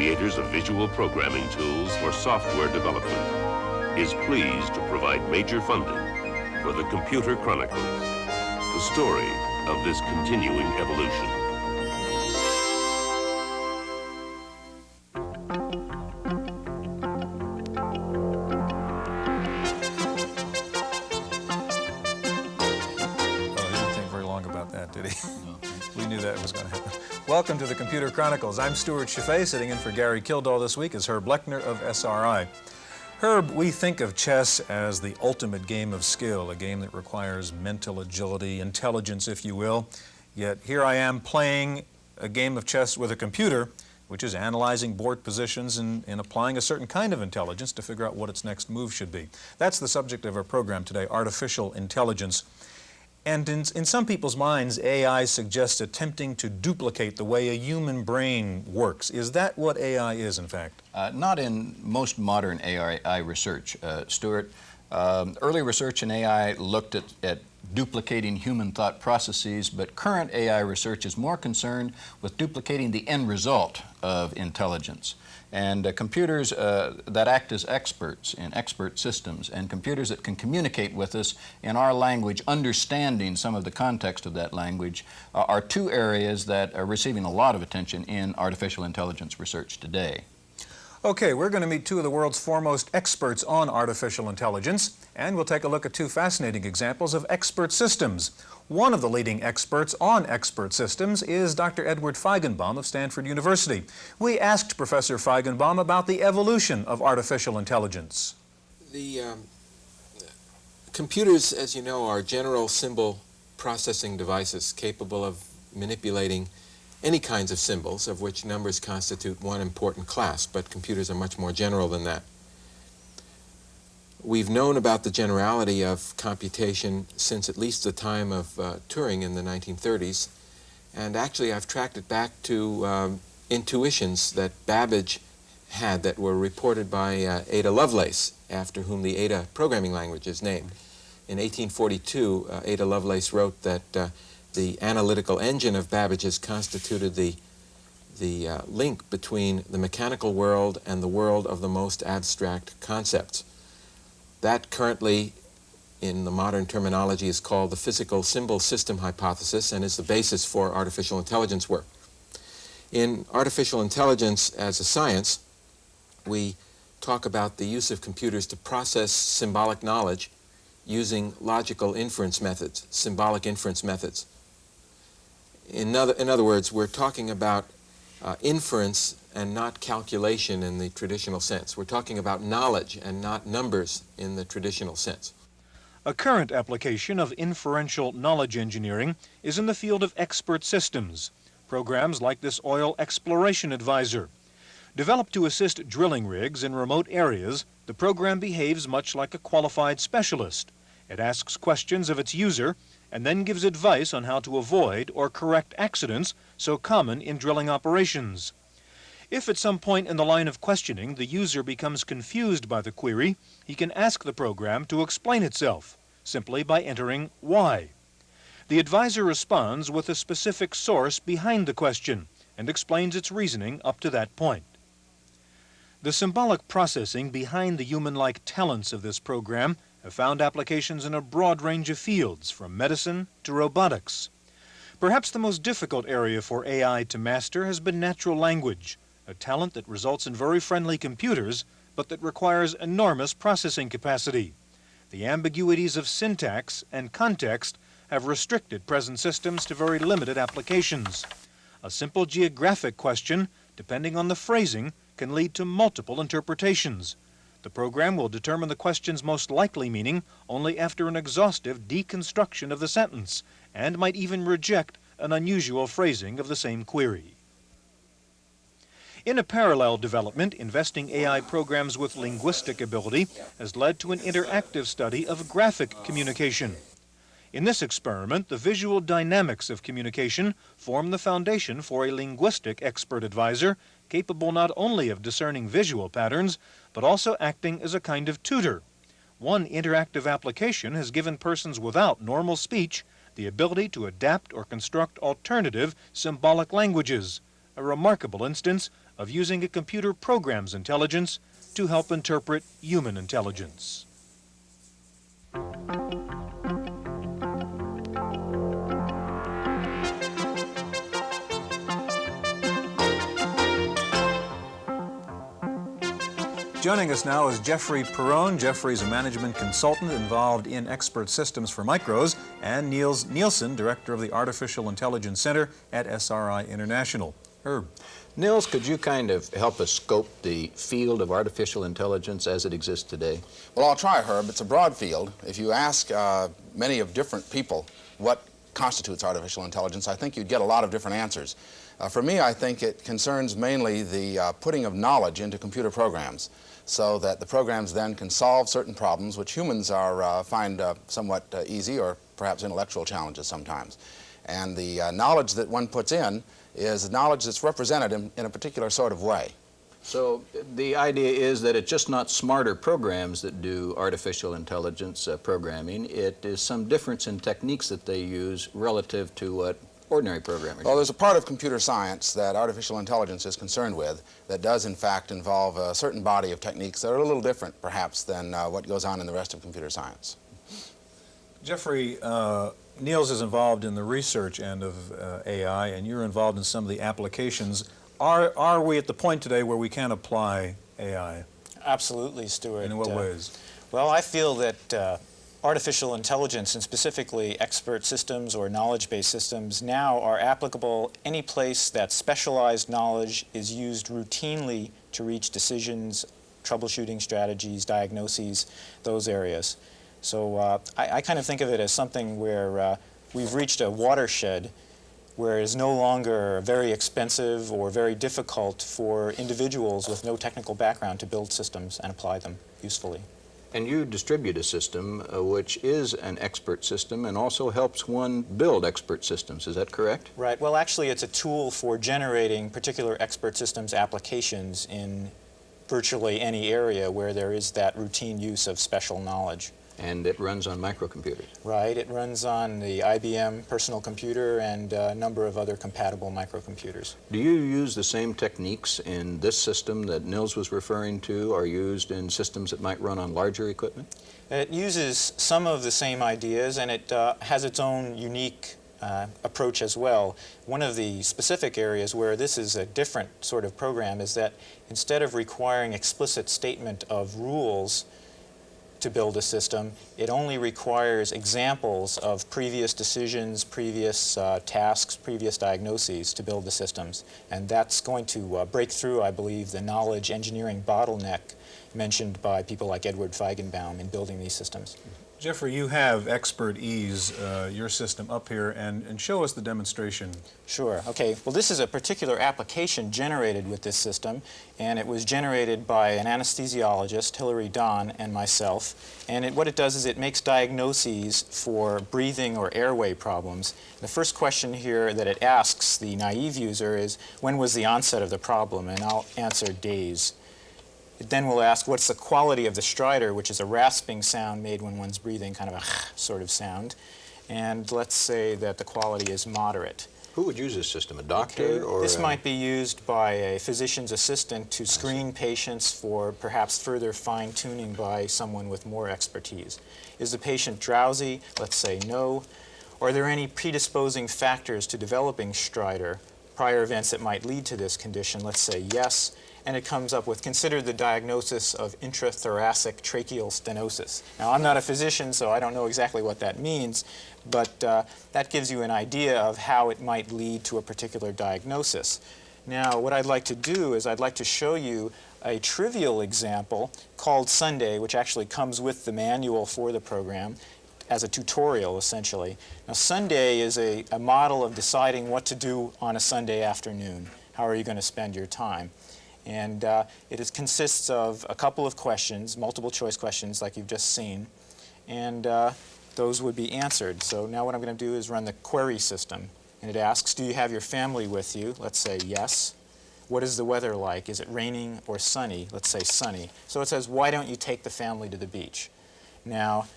creators of visual programming tools for software development, is pleased to provide major funding for the Computer Chronicles, the story of this continuing evolution. Did he? No. We knew that was going to happen. Welcome to the Computer Chronicles. I'm Stewart Cheifet, sitting in for Gary Kildall this week as Herb Lechner of SRI. Herb, we think of chess as the ultimate game of skill, a game that requires mental agility, intelligence, if you will. Yet here I am playing a game of chess with a computer, which is analyzing board positions and applying a certain kind of intelligence to figure out what its next move should be. That's the subject of our program today, artificial intelligence. And in some people's minds, AI suggests attempting to duplicate the way a human brain works. Is that what AI is, in fact? Not in most modern AI research, Stewart. Early research in AI looked at duplicating human thought processes, but current AI research is more concerned with duplicating the end result of intelligence. And computers that act as experts in expert systems, and computers that can communicate with us in our language, understanding some of the context of that language, are two areas that are receiving a lot of attention in artificial intelligence research today. Okay, we're going to meet two of the world's foremost experts on artificial intelligence, and we'll take a look at two fascinating examples of expert systems. One of the leading experts on expert systems is Dr. Edward Feigenbaum of Stanford University. We asked Professor Feigenbaum about the evolution of artificial intelligence. The computers, as you know, are general symbol processing devices capable of manipulating any kinds of symbols, of which numbers constitute one important class, but computers are much more general than that. We've known about the generality of computation since at least the time of Turing in the 1930s, and actually I've tracked it back to intuitions that Babbage had that were reported by Ada Lovelace, after whom the Ada programming language is named. In 1842, Ada Lovelace wrote that the analytical engine of Babbage's constituted the link between the mechanical world and the world of the most abstract concepts. That currently, in the modern terminology, is called the physical symbol system hypothesis and is the basis for artificial intelligence work. In artificial intelligence as a science, we talk about the use of computers to process symbolic knowledge using logical inference methods, symbolic inference methods. In other words, we're talking about inference and not calculation in the traditional sense. We're talking about knowledge and not numbers in the traditional sense. A current application of inferential knowledge engineering is in the field of expert systems. Programs like this oil exploration advisor. Developed to assist drilling rigs in remote areas, the program behaves much like a qualified specialist. It asks questions of its user and then gives advice on how to avoid or correct accidents so common in drilling operations. If at some point in the line of questioning the user becomes confused by the query, he can ask the program to explain itself, simply by entering why. The advisor responds with a specific source behind the question and explains its reasoning up to that point. The symbolic processing behind the human-like talents of this program have found applications in a broad range of fields, from medicine to robotics. Perhaps the most difficult area for AI to master has been natural language, a talent that results in very friendly computers, but that requires enormous processing capacity. The ambiguities of syntax and context have restricted present systems to very limited applications. A simple geographic question, depending on the phrasing, can lead to multiple interpretations. The program will determine the question's most likely meaning only after an exhaustive deconstruction of the sentence, and might even reject an unusual phrasing of the same query. In a parallel development, investing AI programs with linguistic ability has led to an interactive study of graphic communication. In this experiment, the visual dynamics of communication form the foundation for a linguistic expert advisor capable not only of discerning visual patterns, but also acting as a kind of tutor. One interactive application has given persons without normal speech the ability to adapt or construct alternative symbolic languages, a remarkable instance of using a computer program's intelligence to help interpret human intelligence. Joining us now is Jeffrey Perrone. Jeffrey's a management consultant involved in expert systems for micros, and Niels Nielsen, director of the Artificial Intelligence Center at SRI International. Herb. Niels, could you kind of help us scope the field of artificial intelligence as it exists today? Well, I'll try, Herb. It's a broad field. If you ask many of different people what constitutes artificial intelligence, I think you'd get a lot of different answers. For me, I think it concerns mainly the putting of knowledge into computer programs, so that the programs then can solve certain problems which humans find somewhat easy, or perhaps intellectual challenges sometimes. And the knowledge that one puts in is knowledge that's represented in a particular sort of way. So the idea is that it's just not smarter programs that do artificial intelligence programming. It is some difference in techniques that they use relative to what ordinary programmers Well, there's a part of computer science that artificial intelligence is concerned with that does, in fact, involve a certain body of techniques that are a little different, perhaps, than what goes on in the rest of computer science. Jeffrey, Niels is involved in the research end of AI, and you're involved in some of the applications. Are we at the point today where we can apply AI? Absolutely, Stewart. And in what ways? Well, I feel that artificial intelligence, and specifically expert systems or knowledge-based systems, now are applicable any place that specialized knowledge is used routinely to reach decisions, troubleshooting strategies, diagnoses, those areas. So I kind of think of it as something where we've reached a watershed where it is no longer very expensive or very difficult for individuals with no technical background to build systems and apply them usefully. And you distribute a system which is an expert system and also helps one build expert systems. Is that correct? Right. Well, actually, it's a tool for generating particular expert systems applications in virtually any area where there is that routine use of special knowledge. And it runs on microcomputers. Right. It runs on the IBM personal computer and a number of other compatible microcomputers. Do you use the same techniques in this system that Niels was referring to are used in systems that might run on larger equipment? It uses some of the same ideas, and it has its own unique approach as well. One of the specific areas where this is a different sort of program is that instead of requiring explicit statement of rules to build a system, it only requires examples of previous decisions, previous tasks, previous diagnoses to build the systems. And that's going to break through, I believe, the knowledge engineering bottleneck mentioned by people like Edward Feigenbaum in building these systems. Jeffrey, you have Expert Ease, your system, up here, and show us the demonstration. Sure. Okay. Well, this is a particular application generated with this system, and it was generated by an anesthesiologist, Hilary Don, and myself. And what it does is it makes diagnoses for breathing or airway problems. The first question here that it asks the naive user is, when was the onset of the problem? And I'll answer days. It then will ask, what's the quality of the stridor, which is a rasping sound made when one's breathing, kind of a sort of sound. And let's say that the quality is moderate. Who would use this system, a doctor or This might be used by a physician's assistant to screen patients for perhaps further fine-tuning by someone with more expertise. Is the patient drowsy? Let's say no. Are there any predisposing factors to developing stridor, prior events that might lead to this condition? Let's say yes. And it comes up with, consider the diagnosis of intrathoracic tracheal stenosis. Now, I'm not a physician, so I don't know exactly what that means, but that gives you an idea of how it might lead to a particular diagnosis. Now, what I'd like to do is I'd like to show you a trivial example called Sunday, which actually comes with the manual for the program as a tutorial, essentially. Now, Sunday is a model of deciding what to do on a Sunday afternoon. How are you going to spend your time? And it consists of a couple of questions, multiple choice questions like you've just seen, and those would be answered. So now what I'm going to do is run the query system. And it asks, do you have your family with you? Let's say yes. What is the weather like? Is it raining or sunny? Let's say sunny. So it says, why don't you take the family to the beach? Now,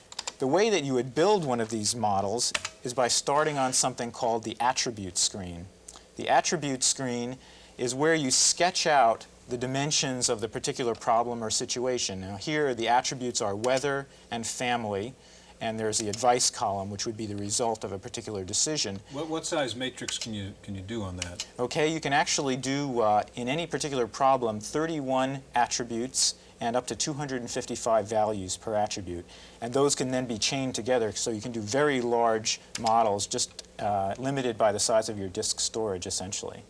the way that you would build one of these models is by starting on something called the attribute screen. The attribute screen is where you sketch out the dimensions of the particular problem or situation. Now here the attributes are weather and family, and there's the advice column, which would be the result of a particular decision. What size matrix can you do on that? Okay, you can actually do, in any particular problem, 31 attributes and up to 255 values per attribute. And those can then be chained together, so you can do very large models, just limited by the size of your disk storage, essentially.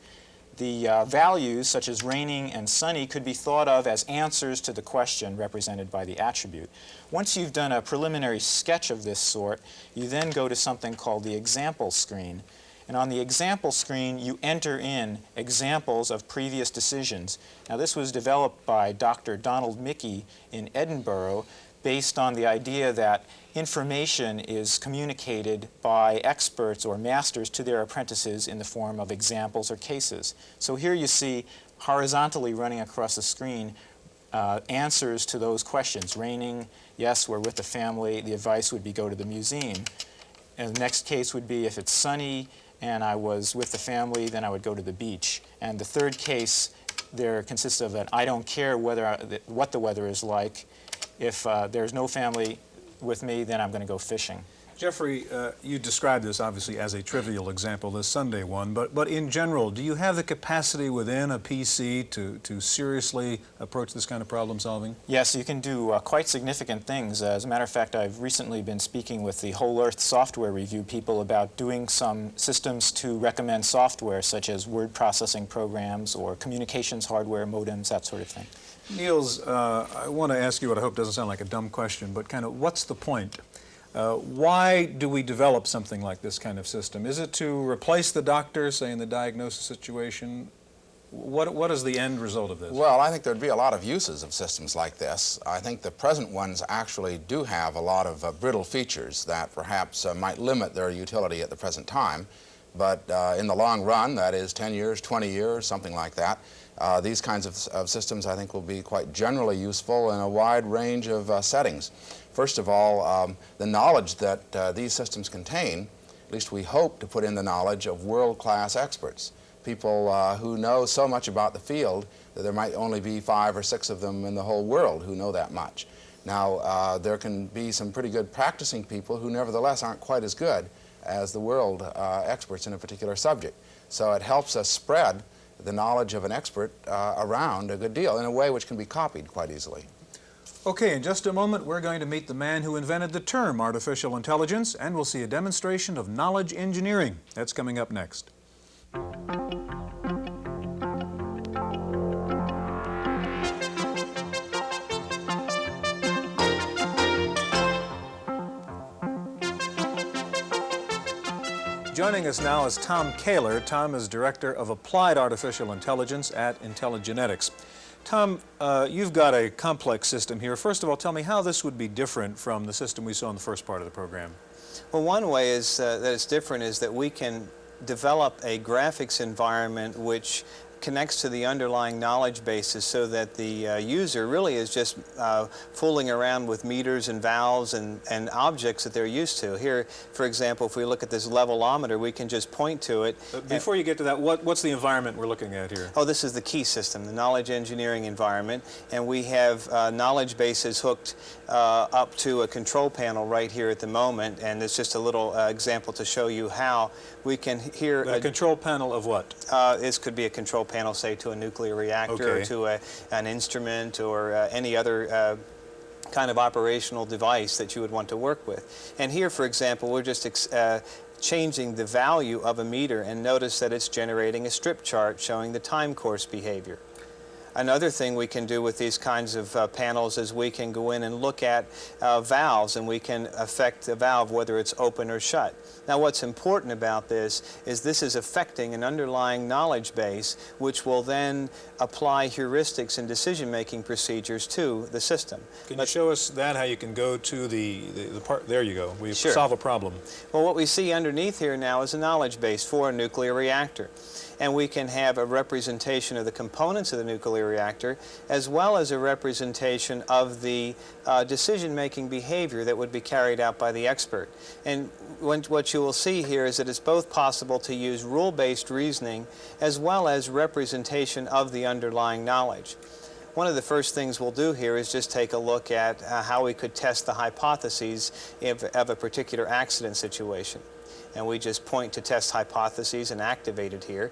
The values, such as raining and sunny, could be thought of as answers to the question represented by the attribute. Once you've done a preliminary sketch of this sort, you then go to something called the example screen. And on the example screen, you enter in examples of previous decisions. Now, this was developed by Dr. Donald Mickey in Edinburgh, based on the idea that information is communicated by experts or masters to their apprentices in the form of examples or cases. So here you see, horizontally running across the screen, answers to those questions. Raining, yes, we're with the family. The advice would be go to the museum. And the next case would be if it's sunny and I was with the family, then I would go to the beach. And the third case there consists of an I don't care what the weather is like. If there's no family with me, then I'm going to go fishing. Jeffrey, you described this obviously as a trivial example, this Sunday one, but in general, do you have the capacity within a PC to seriously approach this kind of problem solving? Yes, you can do quite significant things. As a matter of fact, I've recently been speaking with the Whole Earth Software Review people about doing some systems to recommend software, such as word processing programs or communications hardware, modems, that sort of thing. Niels, I want to ask you what I hope doesn't sound like a dumb question, but kind of what's the point? Why do we develop something like this kind of system? Is it to replace the doctor, say, in the diagnosis situation? What is the end result of this? Well, I think there'd be a lot of uses of systems like this. I think the present ones actually do have a lot of brittle features that perhaps might limit their utility at the present time. But in the long run, that is 10 years, 20 years, something like that, these kinds of systems, I think, will be quite generally useful in a wide range of settings. First of all, the knowledge that these systems contain, at least we hope to put in the knowledge of world-class experts, people who know so much about the field that there might only be 5 or 6 of them in the whole world who know that much. Now, there can be some pretty good practicing people who nevertheless aren't quite as good as the world experts in a particular subject. So it helps us spread the knowledge of an expert around a good deal in a way which can be copied quite easily. Okay, in just a moment, we're going to meet the man who invented the term artificial intelligence, and we'll see a demonstration of knowledge engineering. That's coming up next. Joining us now is Tom Kaler. Tom is Director of Applied Artificial Intelligence at IntelliGenetics. Tom, you've got a complex system here. First of all, tell me how this would be different from the system we saw in the first part of the program. Well, one way is that it's different is that we can develop a graphics environment which connects to the underlying knowledge bases so that the user really is just fooling around with meters and valves and objects that they're used to. Here, for example, if we look at this levelometer, we can just point to it. Before you get to that, what's the environment we're looking at here? Oh, this is the key system, the knowledge engineering environment, and we have knowledge bases hooked up to a control panel right here at the moment, and it's just a little example to show you how we can hear a control panel of what? This could be a control panel, say, to a nuclear reactor, okay, or to an instrument, or any other kind of operational device that you would want to work with. And here, for example, we're just changing the value of a meter, and notice that it's generating a strip chart showing the time course behavior. Another thing we can do with these kinds of panels is we can go in and look at valves, and we can affect the valve whether it's open or shut. Now, what's important about this is affecting an underlying knowledge base, which will then apply heuristics and decision-making procedures to the system. Can you show us that, how you can go to the part? There you go. We Sure. solve a problem. Well, what we see underneath here now is a knowledge base for a nuclear reactor. and we can have a representation of the components of the nuclear reactor as well as a representation of the decision-making behavior that would be carried out by the expert. And what you will see here is that it's both possible to use rule-based reasoning as well as representation of the underlying knowledge. One of the first things we'll do here is just take a look at how we could test the hypotheses of a particular accident situation. And we just point to test hypotheses and activate it here.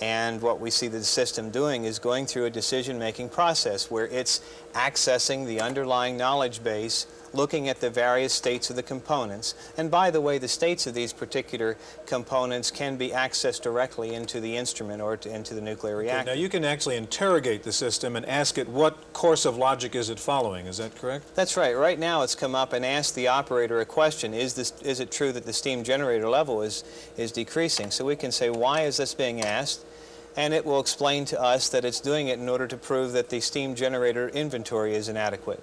And what we see the system doing is going through a decision-making process where it's accessing the underlying knowledge base, looking at the various states of the components. And by the way, the states of these particular components can be accessed directly into the instrument or into the nuclear reactor. Now you can actually interrogate the system and ask it what course of logic is it following. Is that correct? That's right. Right now it's come up and asked the operator a question. Is it true that the steam generator level is decreasing? So we can say, why is this being asked? And it will explain to us that it's doing it in order to prove that the steam generator inventory is inadequate.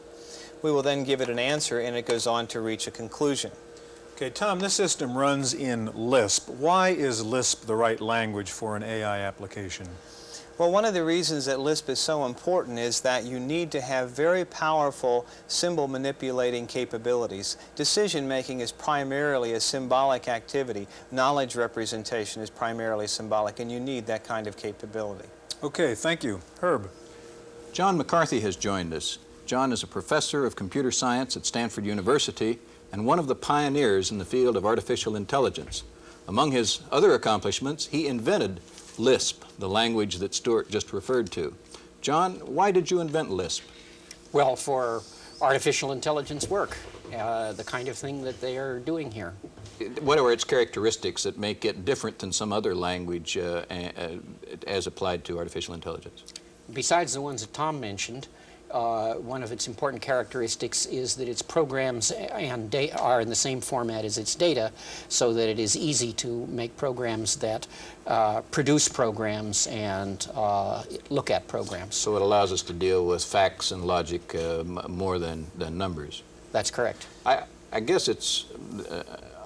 We will then give it an answer, and it goes on to reach a conclusion. Okay, Tom, this system runs in Lisp. Why is Lisp the right language for an AI application? Well, one of the reasons that Lisp is so important is that you need to have very powerful symbol manipulating capabilities. Decision-making is primarily a symbolic activity. Knowledge representation is primarily symbolic, and you need that kind of capability. Okay, thank you. Herb. John McCarthy has joined us. John is a professor of computer science at Stanford University and one of the pioneers in the field of artificial intelligence. Among his other accomplishments, he invented Lisp, the language that Stewart just referred to. John, why did you invent Lisp? Well, for artificial intelligence work, the kind of thing that they are doing here. What are its characteristics that make it different than some other language as applied to artificial intelligence? Besides the ones that Tom mentioned, one of its important characteristics is that its programs and data are in the same format as its data, so that it is easy to make programs that produce programs and look at programs. So it allows us to deal with facts and logic more than numbers. That's correct. I guess it's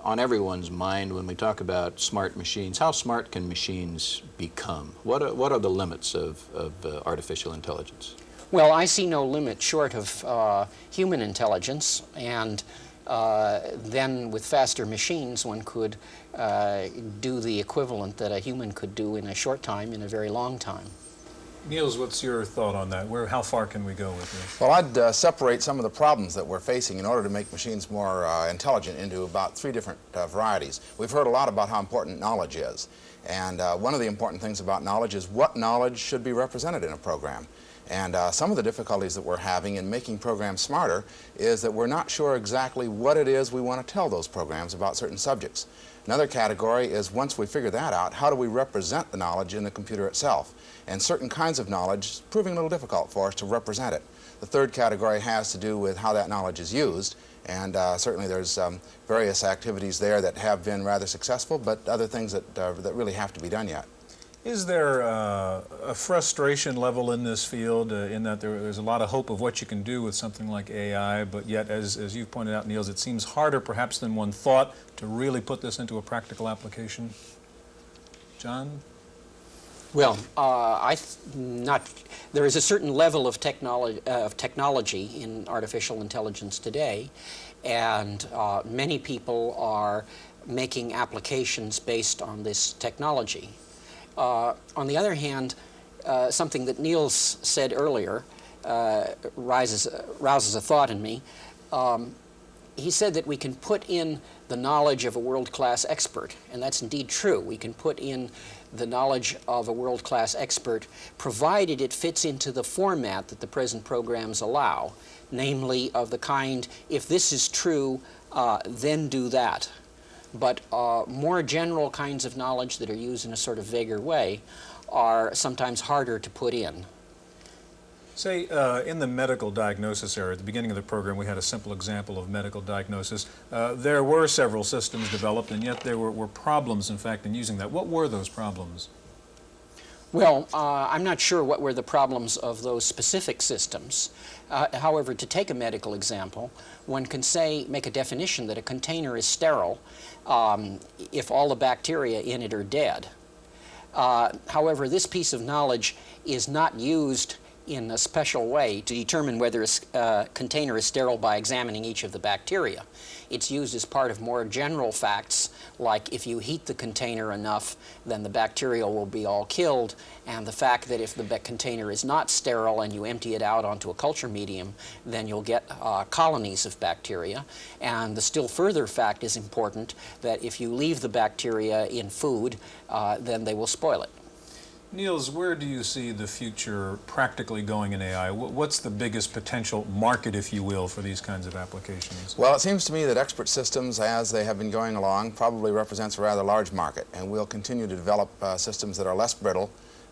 on everyone's mind when we talk about smart machines. How smart can machines become? What are the limits of artificial intelligence? Well, I see no limit short of human intelligence, and then with faster machines one could do the equivalent that a human could do in a short time in a very long time. Niels, what's your thought on that? How far can we go with this? Well, I'd separate some of the problems that we're facing in order to make machines more intelligent into about three different varieties. We've heard a lot about how important knowledge is, and one of the important things about knowledge is what knowledge should be represented in a program. And some of the difficulties that we're having in making programs smarter is that we're not sure exactly what it is we want to tell those programs about certain subjects. Another category is, once we figure that out, how do we represent the knowledge in the computer itself? And certain kinds of knowledge is proving a little difficult for us to represent it. The third category has to do with how that knowledge is used, and certainly there's various activities there that have been rather successful, but other things that really have to be done yet. Is there a frustration level in this field in that there's a lot of hope of what you can do with something like AI, but yet, as you've pointed out, Niels, it seems harder perhaps than one thought to really put this into a practical application? John? Well, there is a certain level of technology in artificial intelligence today, and many people are making applications based on this technology. On the other hand, something that Niels said earlier rouses a thought in me. He said that we can put in the knowledge of a world-class expert, and that's indeed true. We can put in the knowledge of a world-class expert, provided it fits into the format that the present programs allow, namely of the kind, if this is true, then do that. But more general kinds of knowledge that are used in a sort of vaguer way are sometimes harder to put in. Say, in the medical diagnosis area, at the beginning of the program, we had a simple example of medical diagnosis. There were several systems developed, and yet there were problems, in fact, in using that. What were those problems? Well, I'm not sure what were the problems of those specific systems. However, to take a medical example, one can make a definition that a container is sterile if all the bacteria in it are dead. However, this piece of knowledge is not used in a special way to determine whether a container is sterile by examining each of the bacteria. It's used as part of more general facts, like if you heat the container enough, then the bacteria will be all killed, and the fact that if the container is not sterile and you empty it out onto a culture medium, then you'll get colonies of bacteria. And the still further fact is important, that if you leave the bacteria in food, then they will spoil it. Niels, where do you see the future practically going in AI? What's the biggest potential market, if you will, for these kinds of applications? Well, it seems to me that expert systems, as they have been going along, probably represents a rather large market, and we'll continue to develop systems that are less brittle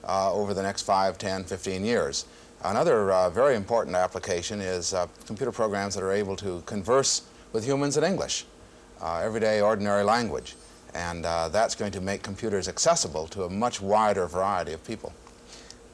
over the next 5, 10, 15 years. Another very important application is computer programs that are able to converse with humans in English, everyday ordinary language. And that's going to make computers accessible to a much wider variety of people.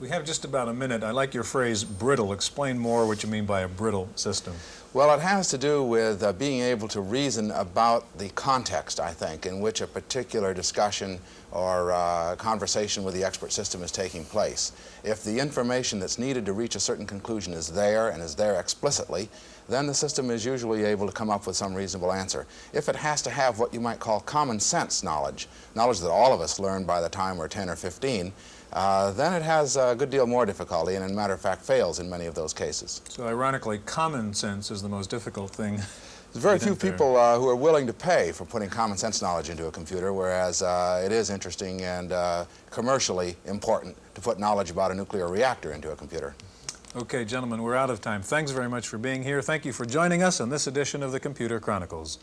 We have just about a minute. I like your phrase, brittle. Explain more what you mean by a brittle system. Well, it has to do with being able to reason about the context, I think, in which a particular discussion or conversation with the expert system is taking place. If the information that's needed to reach a certain conclusion is there and is there explicitly, then the system is usually able to come up with some reasonable answer. If it has to have what you might call common sense knowledge, knowledge that all of us learn by the time we're 10 or 15, then it has a good deal more difficulty and, as a matter of fact, fails in many of those cases. So ironically, common sense is the most difficult thing. There's very few people who are willing to pay for putting common sense knowledge into a computer, whereas it is interesting and commercially important to put knowledge about a nuclear reactor into a computer. Okay, gentlemen, we're out of time. Thanks very much for being here. Thank you for joining us on this edition of the Computer Chronicles.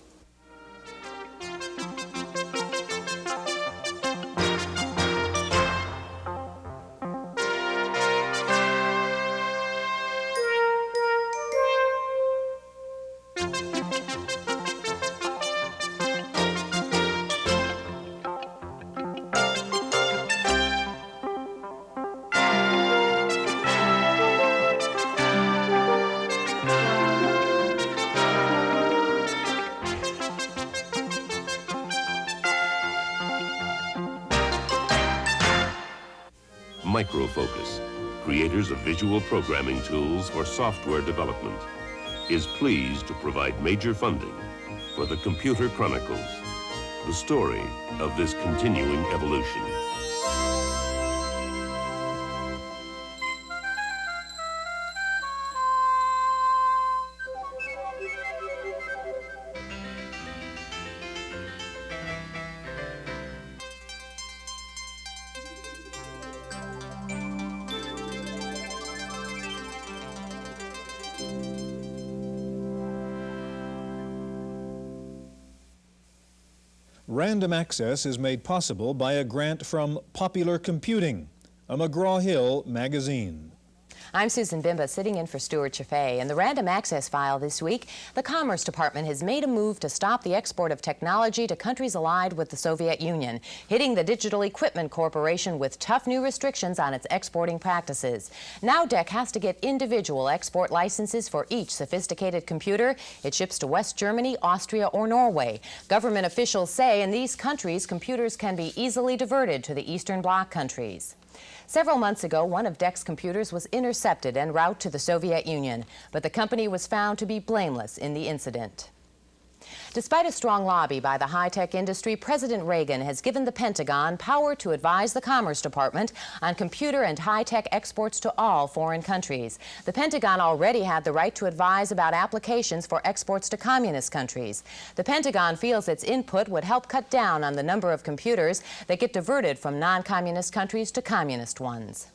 Microfocus, creators of visual programming tools for software development, is pleased to provide major funding for the Computer Chronicles, the story of this continuing evolution. Random Access is made possible by a grant from Popular Computing, a McGraw-Hill magazine. I'm Susan Bimba, sitting in for Stewart Cheifet. In the Random Access file this week, the Commerce Department has made a move to stop the export of technology to countries allied with the Soviet Union, hitting the Digital Equipment Corporation with tough new restrictions on its exporting practices. Now DEC has to get individual export licenses for each sophisticated computer it ships to West Germany, Austria, or Norway. Government officials say in these countries, computers can be easily diverted to the Eastern Bloc countries. Several months ago, one of DEC's computers was intercepted en route to the Soviet Union, but the company was found to be blameless in the incident. Despite a strong lobby by the high-tech industry, President Reagan has given the Pentagon power to advise the Commerce Department on computer and high-tech exports to all foreign countries. The Pentagon already had the right to advise about applications for exports to communist countries. The Pentagon feels its input would help cut down on the number of computers that get diverted from non-communist countries to communist ones.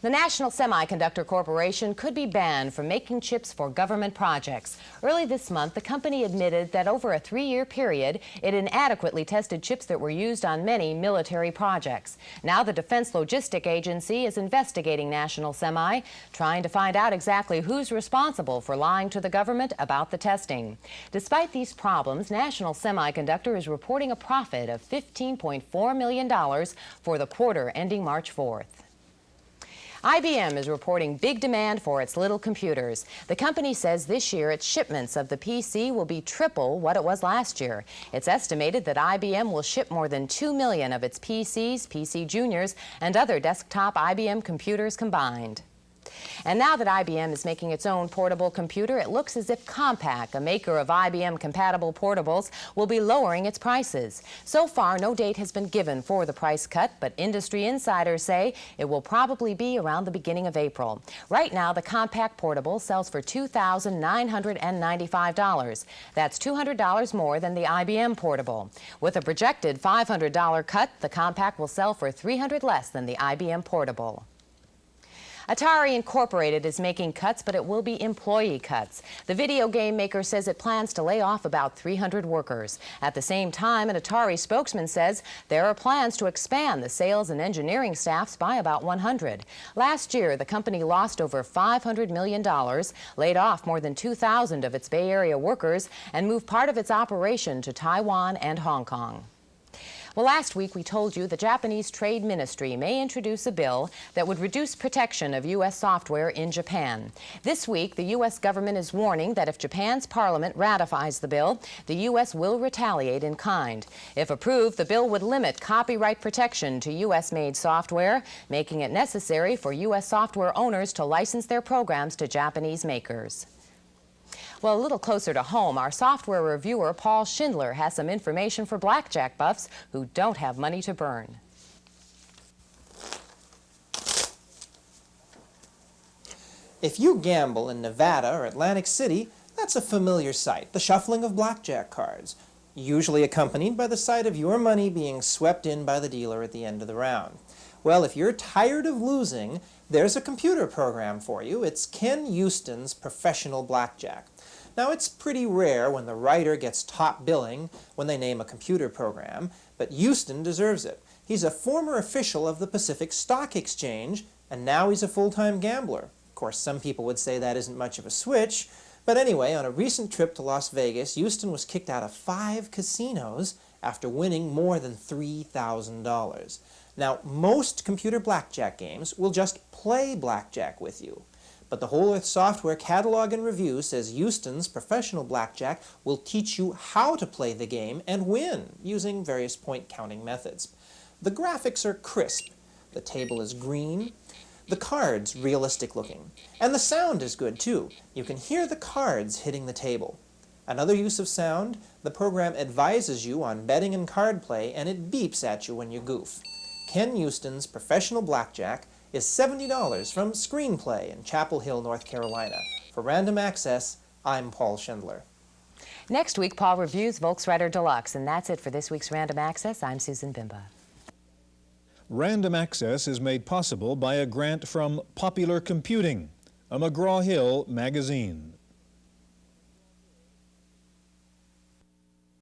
The National Semiconductor Corporation could be banned from making chips for government projects. Early this month, the company admitted that over a 3-year period, it inadequately tested chips that were used on many military projects. Now the Defense Logistic Agency is investigating National Semi, trying to find out exactly who's responsible for lying to the government about the testing. Despite these problems, National Semiconductor is reporting a profit of $15.4 million for the quarter ending March 4th. IBM is reporting big demand for its little computers. The company says this year its shipments of the PC will be triple what it was last year. It's estimated that IBM will ship more than 2 million of its PCs, PC Juniors, and other desktop IBM computers combined. And now that IBM is making its own portable computer, it looks as if Compaq, a maker of IBM-compatible portables, will be lowering its prices. So far, no date has been given for the price cut, but industry insiders say it will probably be around the beginning of April. Right now, the Compaq portable sells for $2,995. That's $200 more than the IBM portable. With a projected $500 cut, the Compaq will sell for $300 less than the IBM portable. Atari Incorporated is making cuts, but it will be employee cuts. The video game maker says it plans to lay off about 300 workers. At the same time, an Atari spokesman says there are plans to expand the sales and engineering staffs by about 100. Last year, the company lost over $500 million, laid off more than 2,000 of its Bay Area workers, and moved part of its operation to Taiwan and Hong Kong. Well, last week we told you the Japanese Trade Ministry may introduce a bill that would reduce protection of U.S. software in Japan. This week, the U.S. government is warning that if Japan's parliament ratifies the bill, the U.S. will retaliate in kind. If approved, the bill would limit copyright protection to U.S.-made software, making it necessary for U.S. software owners to license their programs to Japanese makers. Well, a little closer to home, our software reviewer, Paul Schindler, has some information for blackjack buffs who don't have money to burn. If you gamble in Nevada or Atlantic City, that's a familiar sight, the shuffling of blackjack cards, usually accompanied by the sight of your money being swept in by the dealer at the end of the round. Well, if you're tired of losing, there's a computer program for you. It's Ken Houston's Professional Blackjack. Now, it's pretty rare when the writer gets top billing when they name a computer program, but Houston deserves it. He's a former official of the Pacific Stock Exchange, and now he's a full-time gambler. Of course, some people would say that isn't much of a switch, but anyway, on a recent trip to Las Vegas, Houston was kicked out of 5 casinos after winning more than $3,000. Now, most computer blackjack games will just play blackjack with you. But the Whole Earth Software Catalog and Review says Houston's Professional Blackjack will teach you how to play the game and win using various point counting methods. The graphics are crisp, the table is green, the cards realistic looking, and the sound is good too. You can hear the cards hitting the table. Another use of sound, the program advises you on betting and card play, and it beeps at you when you goof. Ken Houston's Professional Blackjack is $70 from Screenplay in Chapel Hill, North Carolina. For Random Access, I'm Paul Schindler. Next week, Paul reviews Volkswagen Deluxe, and that's it for this week's Random Access. I'm Susan Bimba. Random Access is made possible by a grant from Popular Computing, a McGraw-Hill magazine.